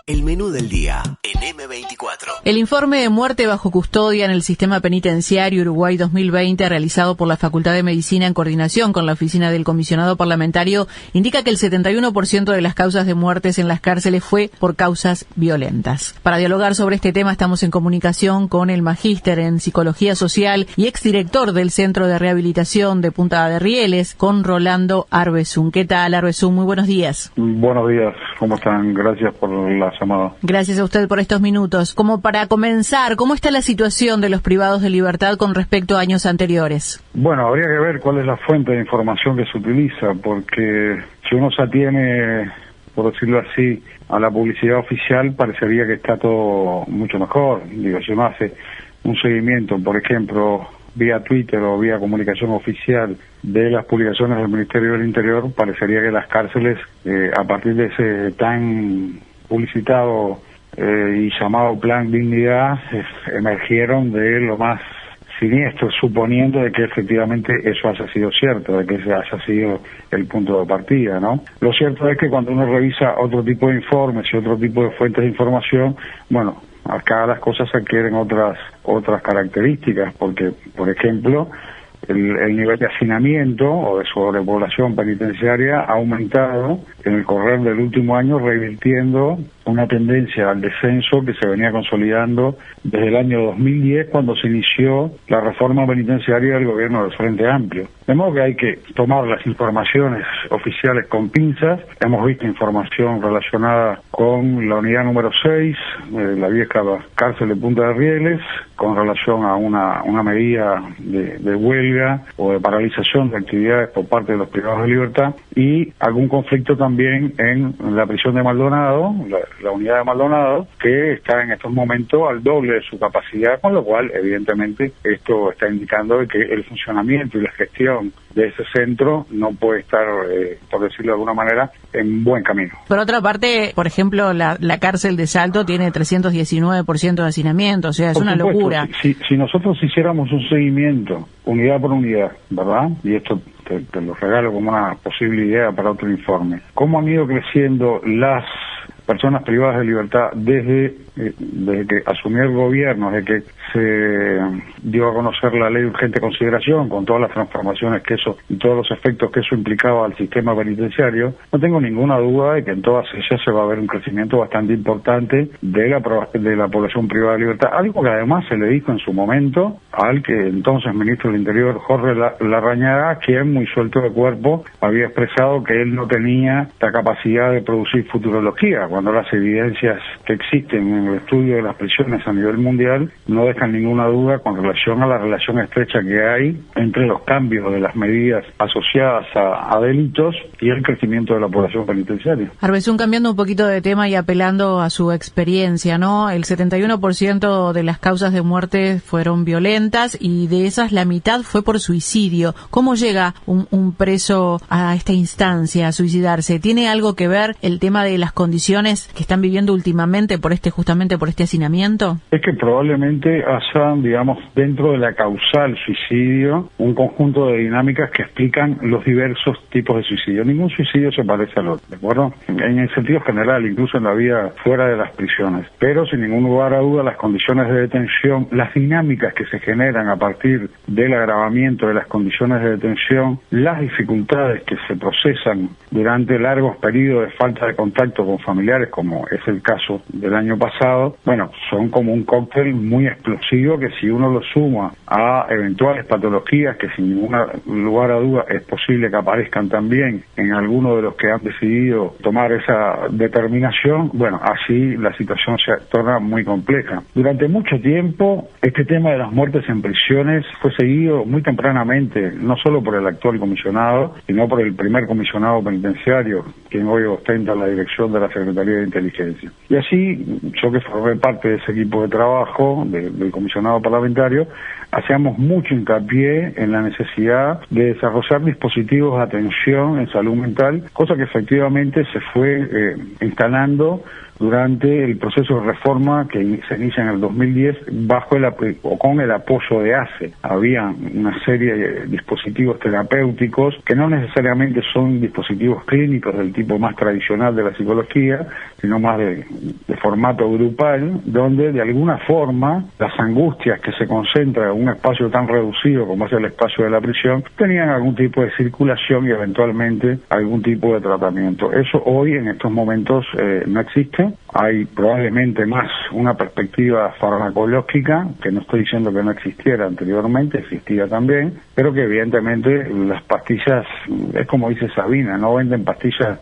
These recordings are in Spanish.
El menú del día en M24. El informe de muerte bajo custodia en el sistema penitenciario Uruguay 2020, realizado por la Facultad de Medicina en coordinación con la Oficina del Comisionado Parlamentario, indica que el 71% de las causas de muertes en las cárceles fue por causas violentas. Para dialogar sobre este tema estamos en comunicación con el magíster en Psicología Social y exdirector del Centro de Rehabilitación de Punta de Rieles, con Rolando Arbezún. ¿Qué tal, Arbezún? Muy buenos días. Buenos días, ¿cómo están? Gracias por la llamada. Gracias a usted por estos minutos. Como para comenzar, ¿cómo está la situación de los privados de libertad con respecto a años anteriores? Bueno, habría que ver cuál es la fuente de información que se utiliza, porque si uno se atiene, por decirlo así, a la publicidad oficial, parecería que está todo mucho mejor. Digo, si uno hace un seguimiento, por ejemplo, vía Twitter o vía comunicación oficial de las publicaciones del Ministerio del Interior, parecería que las cárceles, a partir de ese tan publicitado y llamado Plan Dignidad, emergieron de lo más siniestro, suponiendo de que efectivamente eso haya sido cierto, de que ese haya sido el punto de partida, ¿no? Lo cierto es que cuando uno revisa otro tipo de informes y otro tipo de fuentes de información, bueno, acá las cosas adquieren otras características, porque, por ejemplo, el nivel de hacinamiento o de sobrepoblación penitenciaria ha aumentado en el correr del último año, revirtiendo una tendencia al descenso que se venía consolidando desde el año 2010, cuando se inició la reforma penitenciaria del gobierno del Frente Amplio. De modo que hay que tomar las informaciones oficiales con pinzas. Hemos visto información relacionada con la unidad número 6, la vieja cárcel de Punta de Rieles, con relación a una medida de huelga o de paralización de actividades por parte de los privados de libertad, y algún conflicto también en la prisión de Maldonado, la unidad de Maldonado, que está en estos momentos al doble de su capacidad, con lo cual, evidentemente, esto está indicando de que el funcionamiento y la gestión de ese centro no puede estar, por decirlo de alguna manera, en buen camino. Por otra parte, por ejemplo, la cárcel de Salto tiene 319% de hacinamiento, o sea, es una locura. Si nosotros hiciéramos un seguimiento, unidad por unidad, ¿verdad? Y esto te lo regalo como una posible idea para otro informe. ¿Cómo han ido creciendo las personas privadas de libertad desde que asumió el gobierno, desde que se dio a conocer la ley de urgente consideración, con todas las transformaciones que eso y todos los efectos que eso implicaba al sistema penitenciario? No tengo ninguna duda de que en todas ellas se va a ver un crecimiento bastante importante de la población privada de libertad, algo que además se le dijo en su momento al que entonces ministro del Interior, Jorge Larrañaga, quien muy suelto de cuerpo había expresado que él no tenía la capacidad de producir futurología, cuando las evidencias que existen en el estudio de las prisiones a nivel mundial no dejan ninguna duda con relación a la relación estrecha que hay entre los cambios de las medidas asociadas a delitos y el crecimiento de la población penitenciaria. Arbezún, cambiando un poquito de tema y apelando a su experiencia, ¿no? El 71% de las causas de muerte fueron violentas y de esas la mitad fue por suicidio. ¿Cómo llega un preso a esta instancia, a suicidarse? ¿Tiene algo que ver el tema de las condiciones que están viviendo últimamente justamente por este hacinamiento? Es que probablemente hayan, digamos, dentro de la causal suicidio, un conjunto de dinámicas que explican los diversos tipos de suicidio. Ningún suicidio se parece al otro, ¿de acuerdo? En el sentido general, incluso en la vida fuera de las prisiones. Pero sin ningún lugar a duda, las condiciones de detención, las dinámicas que se generan a partir del agravamiento de las condiciones de detención, las dificultades que se procesan durante largos periodos de falta de contacto con familiares, como es el caso del año pasado, bueno, son como un cóctel muy explosivo que, si uno lo suma a eventuales patologías que sin ningún lugar a duda es posible que aparezcan también en algunos de los que han decidido tomar esa determinación, bueno, así la situación se torna muy compleja. Durante mucho tiempo este tema de las muertes en prisiones fue seguido muy tempranamente, no solo por el actual comisionado, sino por el primer comisionado penitenciario, quien hoy ostenta la dirección de la Secretaría de Inteligencia. Y así, yo que formé parte de ese equipo de trabajo del comisionado parlamentario, hacíamos mucho hincapié en la necesidad de desarrollar dispositivos de atención en salud mental, cosa que efectivamente se fue instalando durante el proceso de reforma que se inicia en el 2010 con el apoyo de ACE. Había una serie de dispositivos terapéuticos que no necesariamente son dispositivos clínicos del tipo más tradicional de la psicología, sino más de formato grupal, donde de alguna forma las angustias que se concentran en un espacio tan reducido como es el espacio de la prisión tenían algún tipo de circulación y eventualmente algún tipo de tratamiento. Eso hoy en estos momentos no existe. Hay probablemente más una perspectiva farmacológica, que no estoy diciendo que no existiera anteriormente, existía también, pero que evidentemente las pastillas, es como dice Sabina, no venden pastillas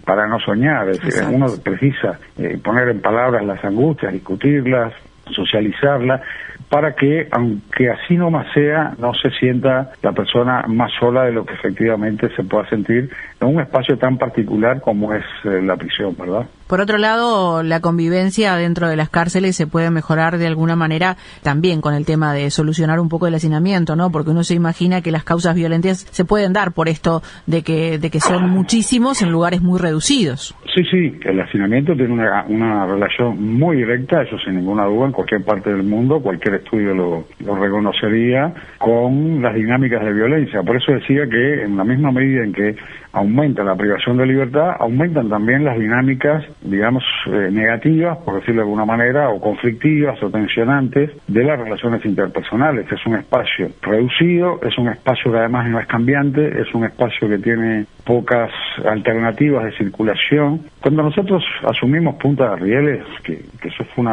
para no soñar, es decir, uno precisa poner en palabras las angustias, discutirlas, socializarlas, para que, aunque así nomás sea, no se sienta la persona más sola de lo que efectivamente se pueda sentir en un espacio tan particular como es la prisión, ¿verdad? Por otro lado, la convivencia dentro de las cárceles se puede mejorar de alguna manera también con el tema de solucionar un poco el hacinamiento, ¿no? Porque uno se imagina que las causas violentas se pueden dar por esto de que son muchísimos en lugares muy reducidos. Sí, el hacinamiento tiene una relación muy directa, eso sin ninguna duda, en cualquier parte del mundo, cualquier estudio lo reconocería, con las dinámicas de violencia. Por eso decía que en la misma medida en que aumenta la privación de libertad, aumentan también las dinámicas, digamos, negativas, por decirlo de alguna manera, o conflictivas o tensionantes de las relaciones interpersonales. Es un espacio reducido, es un espacio que además no es cambiante, es un espacio que tiene pocas alternativas de circulación. Cuando nosotros asumimos Punta de Rieles, que eso fue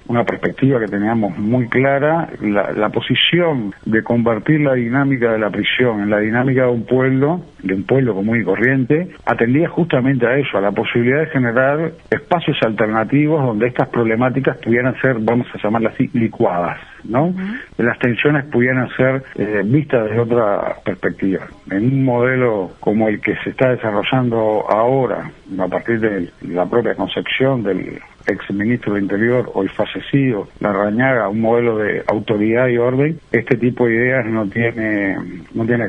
una perspectiva que teníamos muy clara, la posición de convertir la dinámica de la prisión en la dinámica de un pueblo común y corriente, atendía justamente a eso, a la posibilidad de generar espacios alternativos donde estas problemáticas pudieran ser, vamos a llamarlas así, licuadas, ¿no? Las tensiones pudieran ser vistas desde otra perspectiva. En un modelo como el que se está desarrollando ahora, a partir de la propia concepción del ex ministro de Interior, hoy fallecido, Larrañaga, un modelo de autoridad y orden, este tipo de ideas no tiene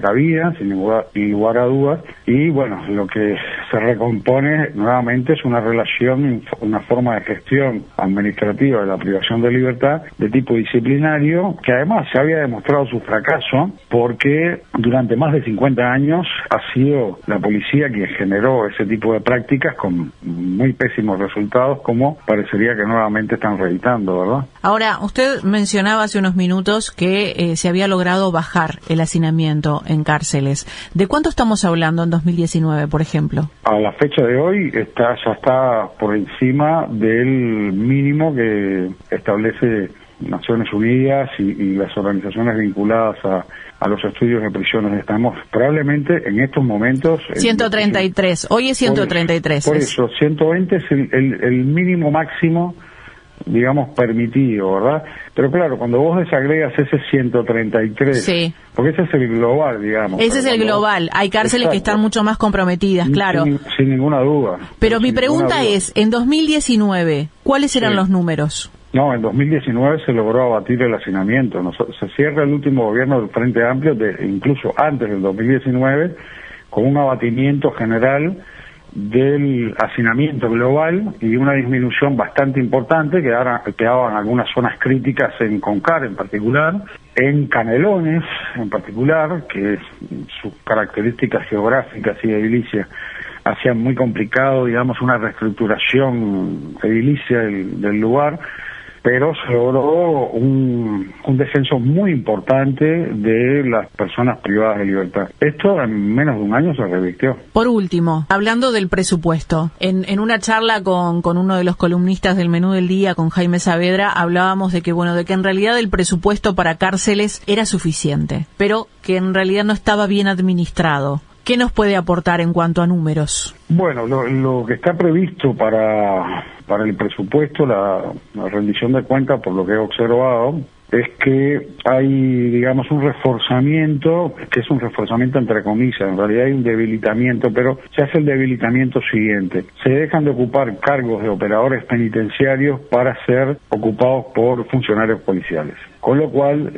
cabida, sin lugar a dudas, y bueno, lo que se recompone nuevamente es una relación, una forma de gestión administrativa de la privación de libertad de tipo disciplinario, que además se había demostrado su fracaso, porque durante más de 50 años ha sido la policía quien generó ese tipo de prácticas con muy pésimos resultados, como parecería que nuevamente están reeditando, ¿verdad? Ahora, usted mencionaba hace unos minutos que se había logrado bajar el hacinamiento en cárceles. ¿De cuánto estamos hablando en 2019, por ejemplo? A la fecha de hoy ya está por encima del mínimo que establece Naciones Unidas y las organizaciones vinculadas a los estudios de prisiones. Estamos probablemente en estos momentos... 133, hoy es 133. Por eso, 120 es el mínimo máximo, digamos, permitido, ¿verdad? Pero claro, cuando vos desagregas ese 133, sí, porque ese es el global, digamos. Ese es el global, hay cárceles que están mucho más comprometidas, claro. Sin ninguna duda. Pero mi pregunta es, en 2019, ¿cuáles eran los números? No, en 2019 se logró abatir el hacinamiento. Se cierra el último gobierno del Frente Amplio, incluso antes del 2019, con un abatimiento general del hacinamiento global y una disminución bastante importante. Quedaban algunas zonas críticas en Concar en particular, en Canelones en particular, que sus características geográficas y edilicias hacían muy complicado, digamos, una reestructuración edilicia del lugar, pero se logró un descenso muy importante de las personas privadas de libertad. Esto en menos de un año se revirtió. Por último, hablando del presupuesto, en una charla con uno de los columnistas del Menú del Día, con Jaime Saavedra, hablábamos de que en realidad el presupuesto para cárceles era suficiente, pero que en realidad no estaba bien administrado. ¿Qué nos puede aportar en cuanto a números? Bueno, lo que está previsto para el presupuesto, la rendición de cuentas, por lo que he observado, es que hay, digamos, un reforzamiento, que es un reforzamiento entre comillas, en realidad hay un debilitamiento, pero se hace el debilitamiento siguiente. Se dejan de ocupar cargos de operadores penitenciarios para ser ocupados por funcionarios policiales. con lo cual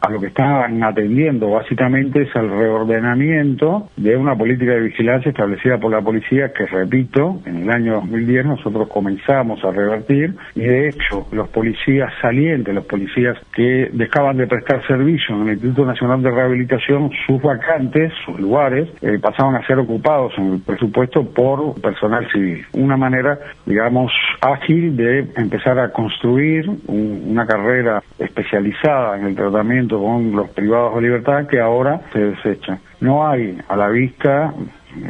a lo que están atendiendo básicamente es al reordenamiento de una política de vigilancia establecida por la policía que, repito, en el año 2010 nosotros comenzamos a revertir, y de hecho los policías salientes, los policías que dejaban de prestar servicio en el Instituto Nacional de Rehabilitación, sus vacantes, sus lugares, pasaban a ser ocupados en el presupuesto por personal civil. Una manera, digamos, ágil de empezar a construir una carrera especializada en el tratamiento con los privados de libertad que ahora se desecha. No hay a la vista,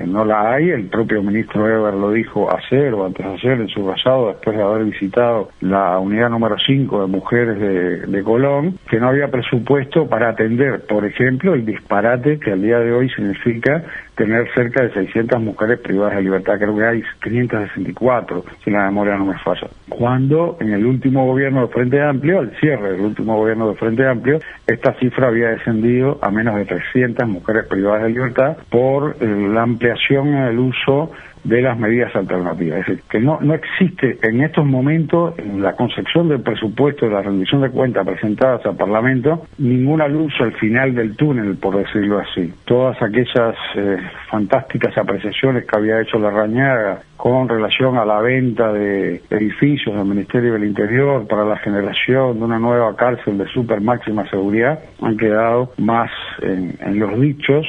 no la hay, el propio ministro Eber lo dijo ayer o antes de ayer en su rayado, después de haber visitado la unidad número 5 de mujeres de Colón, que no había presupuesto para atender, por ejemplo, el disparate que al día de hoy significa tener cerca de 600 mujeres privadas de libertad. Creo que hay 564, si la memoria no me falla. Cuando en el último gobierno de Frente Amplio, al cierre del último gobierno de Frente Amplio, esta cifra había descendido a menos de 300 mujeres privadas de libertad por la ampliación en el uso de las medidas alternativas. Es decir, que no existe en estos momentos, en la concepción del presupuesto, de la rendición de cuentas presentadas al Parlamento, ninguna luz al final del túnel, por decirlo así. Todas aquellas fantásticas apreciaciones que había hecho Larrañaga con relación a la venta de edificios del Ministerio del Interior para la generación de una nueva cárcel de super máxima seguridad, han quedado más en los dichos,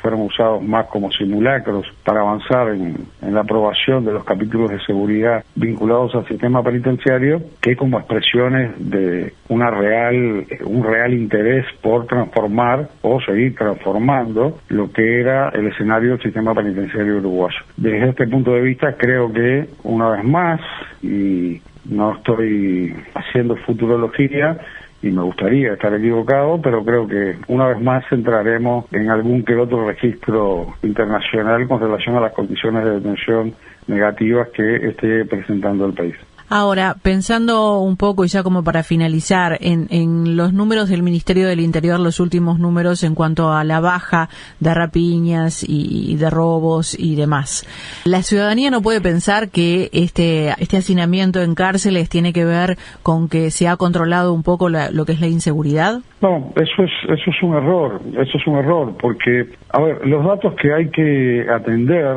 fueron usados más como simulacros para avanzar en la aprobación de los capítulos de seguridad vinculados al sistema penitenciario, que como expresiones de un real interés por transformar o seguir transformando lo que era el escenario del sistema penitenciario uruguayo. Desde este punto de vista, creo que una vez más, y no estoy haciendo futurología, y me gustaría estar equivocado, pero creo que una vez más entraremos en algún que otro registro internacional con relación a las condiciones de detención negativas que esté presentando el país. Ahora, pensando un poco, y ya como para finalizar, en los números del Ministerio del Interior, los últimos números en cuanto a la baja de rapiñas y de robos y demás. La ciudadanía no puede pensar que este hacinamiento en cárceles tiene que ver con que se ha controlado un poco lo que es la inseguridad. No, eso es un error, porque, a ver, los datos que hay que atender,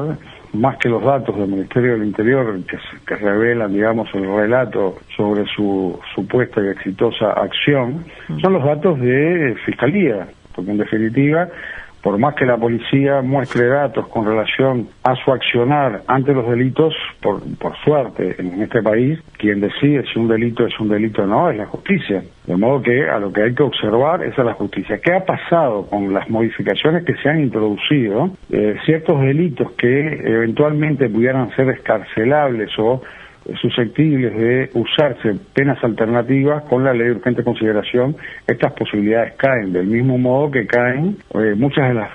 más que los datos del Ministerio del Interior que revelan, digamos, el relato sobre su supuesta y exitosa acción, son los datos de Fiscalía, porque en definitiva, por más que la policía muestre datos con relación a su accionar ante los delitos, por suerte, en este país, quien decide si un delito es un delito o no es la justicia. De modo que a lo que hay que observar es a la justicia. ¿Qué ha pasado con las modificaciones que se han introducido? Ciertos delitos que eventualmente pudieran ser escarcelables o susceptibles de usarse penas alternativas, con la ley de urgente consideración estas posibilidades caen, del mismo modo que caen muchas de las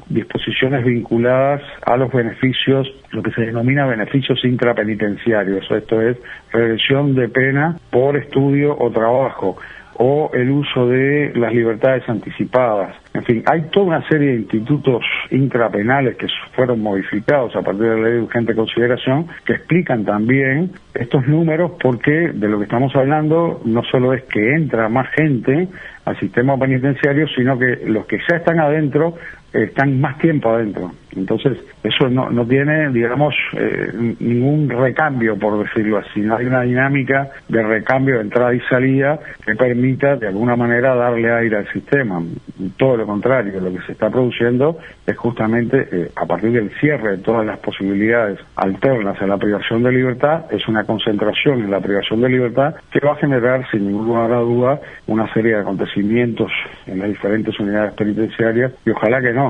disposiciones vinculadas a los beneficios, lo que se denomina beneficios intrapenitenciarios, esto es reversión de pena por estudio o trabajo, o el uso de las libertades anticipadas. En fin, hay toda una serie de institutos intrapenales que fueron modificados a partir de la ley de urgente consideración, que explican también estos números, porque de lo que estamos hablando no solo es que entra más gente al sistema penitenciario, sino que los que ya están adentro están más tiempo adentro. Entonces, eso no tiene, digamos, ningún recambio, por decirlo así. No hay una dinámica de recambio de entrada y salida que permita, de alguna manera, darle aire al sistema. Todo lo contrario, lo que se está produciendo es justamente, a partir del cierre de todas las posibilidades alternas a la privación de libertad, es una concentración en la privación de libertad que va a generar, sin ninguna duda, una serie de acontecimientos en las diferentes unidades penitenciarias, y ojalá que no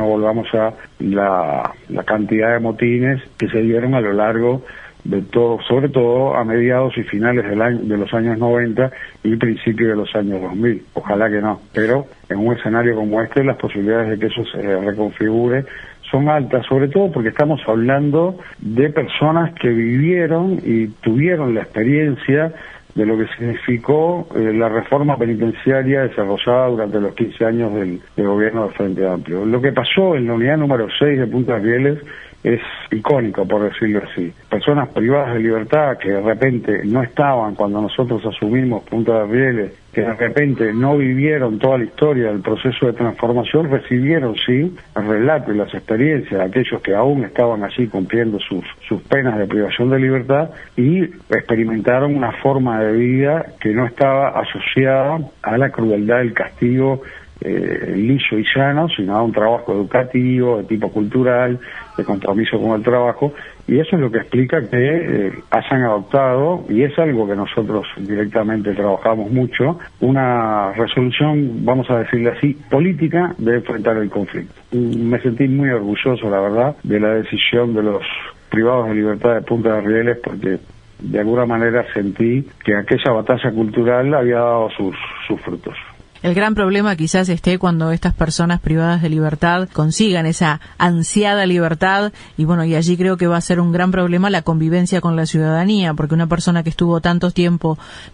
volvamos a la cantidad de motines que se dieron a lo largo de todo, sobre todo a mediados y finales de los años 90 y principios de los años 2000. Ojalá que no, pero en un escenario como este las posibilidades de que eso se reconfigure son altas, sobre todo porque estamos hablando de personas que vivieron y tuvieron la experiencia de lo que significó la reforma penitenciaria desarrollada durante los 15 años del gobierno del Frente Amplio. Lo que pasó en la unidad número 6 de Punta Rieles es icónico, por decirlo así. Personas privadas de libertad que de repente no estaban cuando nosotros asumimos Punta de Rieles, que de repente no vivieron toda la historia del proceso de transformación, recibieron sí el relato y las experiencias de aquellos que aún estaban allí cumpliendo sus penas de privación de libertad y experimentaron una forma de vida que no estaba asociada a la crueldad del castigo liso y llano, sino a un trabajo educativo, de tipo cultural, de compromiso con el trabajo, y eso es lo que explica que hayan adoptado, y es algo que nosotros directamente trabajamos mucho, una resolución, vamos a decirle así, política de enfrentar el conflicto. Me sentí muy orgulloso, la verdad, de la decisión de los privados de libertad de Punta de Rieles, porque de alguna manera sentí que aquella batalla cultural había dado sus frutos. El gran problema quizás esté cuando estas personas privadas de libertad consigan esa ansiada libertad y bueno, y allí creo que va a ser un gran problema la convivencia con la ciudadanía, porque una persona que estuvo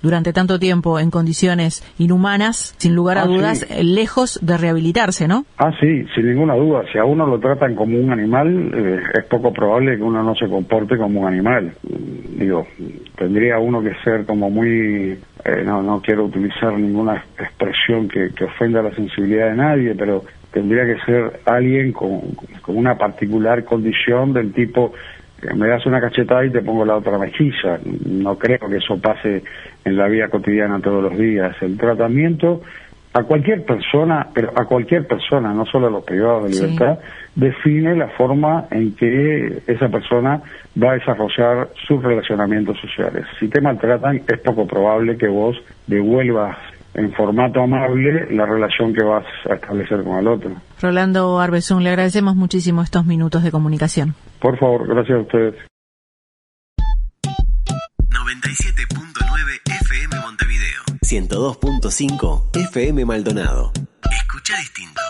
durante tanto tiempo en condiciones inhumanas, sin lugar a dudas, sí, lejos de rehabilitarse, ¿no? Sí, sin ninguna duda. Si a uno lo tratan como un animal, es poco probable que uno no se comporte como un animal. Tendría uno que ser como muy... no quiero utilizar ninguna expresión que ofenda la sensibilidad de nadie, pero tendría que ser alguien con una particular condición del tipo, me das una cachetada y te pongo la otra mejilla. No creo que eso pase en la vida cotidiana todos los días. El tratamiento a cualquier persona, pero a cualquier persona, no solo a los privados de libertad, define la forma en que esa persona va a desarrollar sus relacionamientos sociales. Si te maltratan, es poco probable que vos devuelvas en formato amable la relación que vas a establecer con el otro. Rolando Arbezún, le agradecemos muchísimo estos minutos de comunicación. Por favor, gracias a ustedes. 97.9 FM Montevideo. 102.5 FM Maldonado. Escucha distinto.